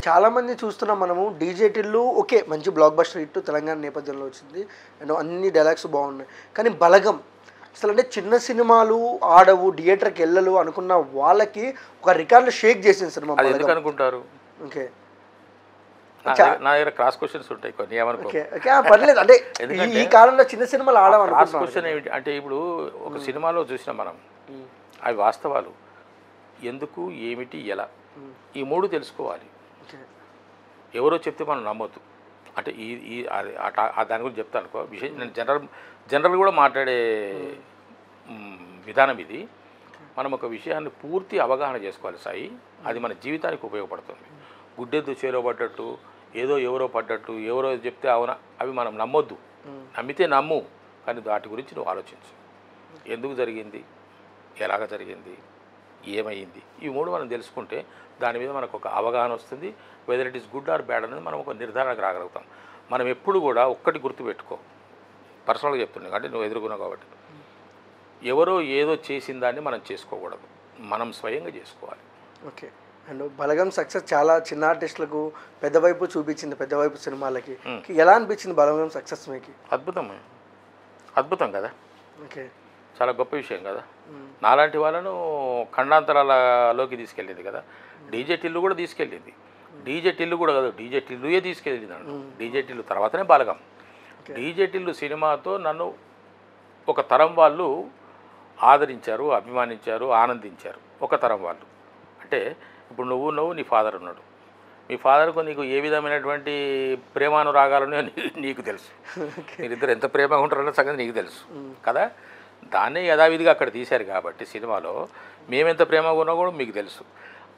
చాలామంది చూస్తున్నాం మనము. డీజే టిల్లు ఓకే, మంచి బ్లాక్ బస్టర్ హిట్ తెలంగాణ నేపథ్యంలో వచ్చింది అండ్ అన్ని డైలాగ్స్ బాగున్నాయి. కానీ బలగం అసలు అంటే చిన్న సినిమాలు ఆడవు, థియేటర్కి వెళ్ళలు అనుకున్న వాళ్ళకి ఒక రికార్డులు షేక్ చేసింది సినిమా. ఎందుకు అనుకుంటారు? ఓకే, నా దగ్గర క్రాస్ క్వశ్చన్స్ ఉంటాయి కొన్ని, ఏమనుకో పర్లేదు. అంటే ఈ కాలంలో చిన్న సినిమాలు ఆడమని క్రాస్ క్వశ్చన్ ఏమిటి అంటే, ఇప్పుడు ఒక సినిమాలో చూసినాం మనం, అవి వాస్తవాలు ఎందుకు, ఏమిటి, ఎలా, ఈ మూడు తెలుసుకోవాలి. ఎవరో చెప్తే మనం నమ్మొద్దు. అంటే దాని గురించి చెప్తాను అనుకో విషయం. నేను జనరల్ కూడా మాట్లాడే విధానం ఇది. మనం ఒక విషయాన్ని పూర్తి అవగాహన చేసుకోవాలి సాయి, అది మన జీవితానికి ఉపయోగపడుతుంది. గుడ్డెద్దు చేలో పడ్డట్టు, ఏదో ఎవరో పడ్డట్టు, ఎవరో చెప్తే అవునా, అవి మనం నమ్మొద్దు. నమ్మితే నమ్ము, కానీ వాటి గురించి నువ్వు ఆలోచించు. ఎందుకు జరిగింది, ఎలాగ జరిగింది, ఏమైంది, ఈ మూడు మనం తెలుసుకుంటే దాని మీద మనకు ఒక అవగాహన వస్తుంది. Whether it is good or bad అనేది మనం ఒక నిర్ధారణకు రాగలుగుతాం. మనం ఎప్పుడు కూడా ఒక్కటి గుర్తుపెట్టుకో, పర్సనల్గా చెప్తున్నాను అంటే నువ్వు ఎదుర్కొన్నావు కాబట్టి, ఎవరో ఏదో చేసిన దాన్ని మనం చేసుకోకూడదు, మనం స్వయంగా చేసుకోవాలి. ఓకే. అండ్ బలగం సక్సెస్ చాలా చిన్న ఆర్టిస్టులకు పెద్ద వైపు చూపించింది, పెద్ద వైపు సినిమాలకి. ఎలా అనిపించింది బలగం సక్సెస్ మీకు? అద్భుతం కదా. ఓకే, చాలా గొప్ప విషయం కదా. నాలాంటి వాళ్ళను ఖండాంతరాలలోకి తీసుకెళ్ళింది కదా. డీజే టిల్లు కూడా తీసుకెళ్ళింది. డీజే టిల్లు కూడా కాదు, డీజే టిల్లుయే తీసుకెళ్ళింది. డీజే టిల్లు తర్వాతనే బలగం. డీజే టిల్లు సినిమాతో నన్ను ఒక తరం వాళ్ళు ఆదరించారు, అభిమానించారు, ఆనందించారు. ఒక తరం వాళ్ళు అంటే ఇప్పుడు నువ్వు నీ ఫాదర్ ఉన్నాడు, మీ ఫాదర్కు నీకు ఏ విధమైనటువంటి ప్రేమానురాగాలున్నాయో నీకు తెలుసు. మీరిద్దరు ఎంత ప్రేమగా ఉంటారన్న సంగతి నీకు తెలుసు కదా. దాన్నే యథావిధిగా అక్కడ తీశారు కాబట్టి సినిమాలో మేమెంత ప్రేమగా ఉన్నా కూడా మీకు తెలుసు.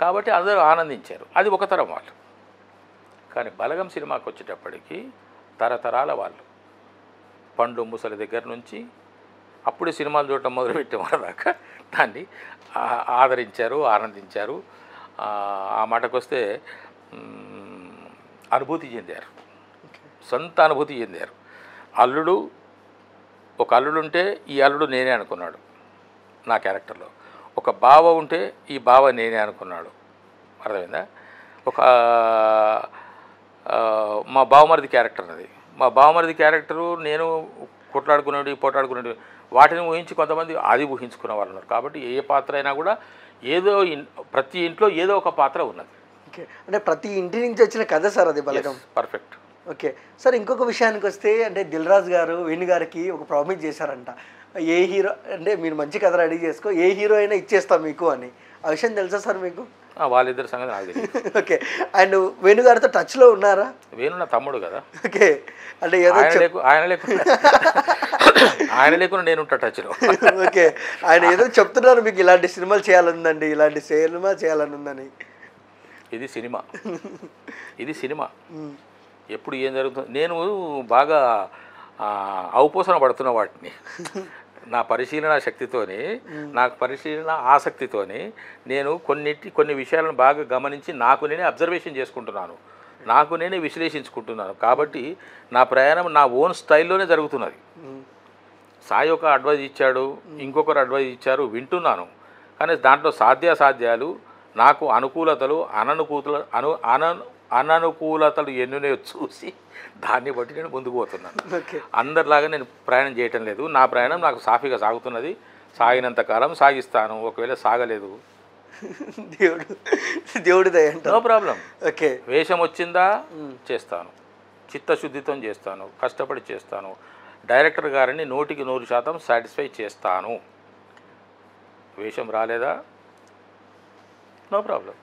కాబట్టి అందరూ ఆనందించారు. అది ఒక తరం వాళ్ళు. కానీ బలగం సినిమాకి వచ్చేటప్పటికి తరతరాల వాళ్ళు, పండు ముసలి దగ్గర నుంచి అప్పుడే సినిమాలు చూడటం మొదలుపెట్టే వాళ్ళ దాకా దాన్ని ఆదరించారు, ఆనందించారు. ఆ మాటకు వస్తే అనుభూతి చెందారు, సొంత అనుభూతి చెందారు. ఒక అల్లుడు ఉంటే ఈ అల్లుడు నేనే అనుకున్నాడు నా క్యారెక్టర్లో. ఒక బావ ఉంటే ఈ బావ నేనే అనుకున్నాడు. అర్థమైందా? మా బావమరిది క్యారెక్టర్ అది. మా బావమరిది క్యారెక్టరు నేను పోట్లాడుకునేది వాటిని ఊహించి కొంతమంది అది ఊహించుకున్న వాళ్ళు ఉన్నారు. కాబట్టి ఏ పాత్ర అయినా కూడా ప్రతి ఇంట్లో ఏదో ఒక పాత్ర ఉన్నది. ఓకే, అంటే ప్రతి ఇంటి నుంచి వచ్చిన కథ సార్ అది బలగం. పర్ఫెక్ట్. ఓకే సార్, ఇంకొక విషయానికి వస్తే అంటే దిల్ రాజు గారు వేణు గారికి ఒక ప్రామిస్ చేశారంట, ఏ హీరో అంటే మీరు మంచి కథ రెడీ చేసుకో, ఏ హీరో అయినా ఇచ్చేస్తాం మీకు అని. ఆ విషయం తెలుసా సార్ మీకు? వాళ్ళిద్దరు సంగతి నాకు తెలియదు. ఓకే, అండ్ వేణు గారితో టచ్లో ఉన్నారా? వేణు నా తమ్ముడు కదా. ఓకే, అంటే ఏదో ఆయన లేకుండా నేను ఉంటా టచ్లో. ఓకే, ఆయన ఏదో చెప్తున్నారు మీకు ఇలాంటి సినిమాలు చేయాలనుందండి, ఇలాంటి సినిమా చేయాలనుందని. ఇది సినిమా ఎప్పుడు ఏం జరుగుతుంది, నేను బాగా అవపోసన పడుతున్న వాటిని నా పరిశీలన శక్తితోని, నాకు పరిశీలన ఆసక్తితోని నేను కొన్ని విషయాలను బాగా గమనించి నాకు నేనే అబ్జర్వేషన్ చేసుకుంటున్నాను, నాకు నేనే విశ్లేషించుకుంటున్నాను. కాబట్టి నా ప్రయాణం నా ఓన్ స్టైల్లోనే జరుగుతున్నది. సాయి ఒక అడ్వైజ్ ఇచ్చాడు, ఇంకొకరు అడ్వైజ్ ఇచ్చారు, వింటున్నాను. కానీ దాంట్లో సాధ్యాసాధ్యాలు, నాకు అనుకూలతలు అననుకూలతలు ఎన్నునే చూసి దాన్ని బట్టి నేను ముందుకు పోతున్నాను. అందరిలాగా నేను ప్రయాణం చేయటం లేదు. నా ప్రయాణం నాకు సాఫీగా సాగుతున్నది. సాగినంత కాలం సాగిస్తాను. ఒకవేళ సాగలేదు దేవుడి దయ, నో ప్రాబ్లం. ఓకే, వేషం వచ్చిందా చేస్తాను, చిత్తశుద్ధితో చేస్తాను, కష్టపడి చేస్తాను. డైరెక్టర్ గారిని 100% సాటిస్ఫై చేస్తాను. వేషం రాలేదా, నో ప్రాబ్లం.